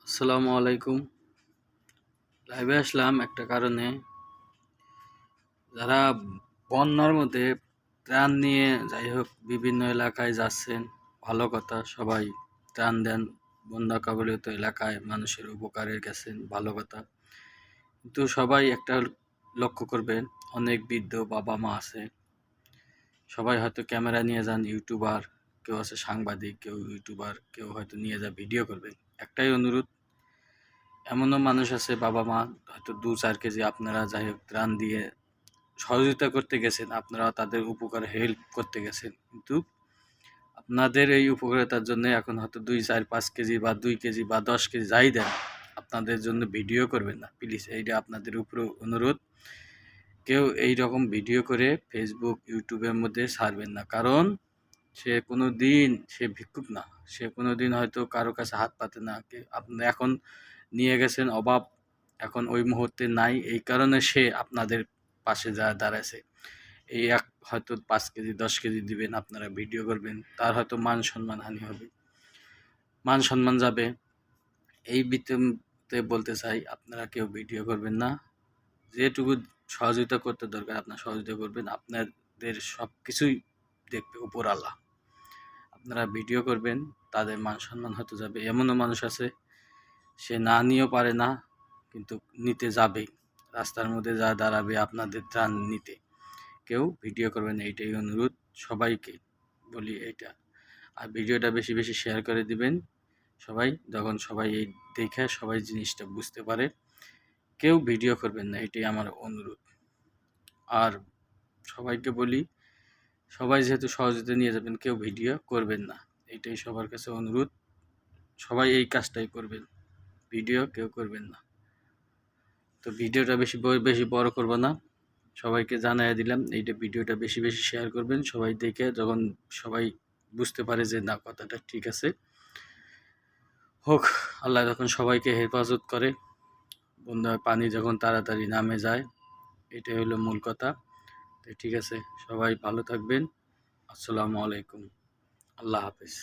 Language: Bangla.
আসসালামু আলাইকুম। লাইভে আসলাম একটা কারণে। যারা বন্যার মধ্যে ত্রাণ নিয়ে যাই হোক বিভিন্ন এলাকায় যাচ্ছেন, ভালো কথা, সবাই ত্রাণ দেন। বন্যা কবলিত এলাকায় মানুষের উপকারে গেছেন, ভালো কথা। কিন্তু সবাই একটা লক্ষ্য করবেন, অনেক বৃদ্ধ বাবা মা আছে। সবাই হয়তো ক্যামেরা নিয়ে যান, ইউটিউবার, কেউ আছে সাংবাদিক, কেউ ইউটিউবার, কেউ হয়তো নিয়ে যা ভিডিও করবেন। একটাই অনুরোধ, এমনও মানুষ আছে বাবা মা হয়তো 2-4 কেজি আপনারা যাই হোক ত্রাণ দিয়ে সহযোগিতা করতে গেছেন, আপনারা তাদের উপকারে হেল্প করতে গেছেন, কিন্তু আপনাদের এই উপকারিতার জন্য এখন হয়তো 2-4-5 কেজি বা 2 কেজি বা 10 কেজি যাই দেন, আপনাদের জন্য ভিডিও করবেন না প্লিজ। এইটা আপনাদের উপরে অনুরোধ। কেউ এই রকম ভিডিও করে ফেসবুক ইউটিউবের মধ্যে ছাড়বেন না, কারণ সে কোনো দিন সে ভিক্ষুক না, সে কোনো দিন হয়তো কারো কাছে হাত পাতে না। আপনি এখন নিয়ে গেছেন অভাব, এখন ওই মুহূর্তে নাই, এই কারণে সে আপনাদের পাশে যা দাঁড়াইছে। এই এক হয়তো 5 কেজি 10 কেজি দিবেন, আপনারা ভিডিও করবেন, তার হয়তো মান সম্মান হানি হবে, মান সম্মান যাবে। এই ভিত্তিতে বলতে চাই, আপনারা কেউ ভিডিও করবেন না। যেটুকু সহযোগিতা করতে দরকার আপনার সহযোগিতা করবেন, আপনাদের সব কিছুই দেখবে উপর আল্লাহ। আপনারা ভিডিও করবেন, তাদের মান সম্মান হতে যাবে। এমনও মানুষ আছে সে না নিয়েও পারে না, কিন্তু নিতে যাবে, রাস্তার মধ্যে যা দাঁড়াবে আপনাদের ত্রাণ নিতে। কেউ ভিডিও করবেন, এইটাই অনুরোধ। সবাইকে বলি এইটা। আর ভিডিওটা বেশি বেশি শেয়ার করে দিবেন সবাই, যখন সবাই এই দেখে সবাই জিনিসটা বুঝতে পারে। কেউ ভিডিও করবেন না, এটাই আমার অনুরোধ। আর সবাইকে বলি, সবাই যেহেতু সহযোগিতা নিয়ে যাবেন, কেউ ভিডিও করবেন না, এটাই সবার কাছে অনুরোধ। সবাই এই কাজটাই করবেন, ভিডিও কেউ করবেন না। তো ভিডিওটা বেশি বড় করব না, সবাইকে জানাই দিলাম। এইটা ভিডিওটা বেশি বেশি শেয়ার করবেন, সবাই দেখে যখন সবাই বুঝতে পারে যে না কথাটা ঠিক আছে হোক। আল্লাহ যখন সবাইকে হেফাজত করে, বন্যার পানি যখন তাড়াতাড়ি নামে যায়, এটাই হলো মূল কথা। তো ঠিক আছে, সবাই ভালো থাকবেন। আসসালামু আলাইকুম, আল্লাহ হাফেজ।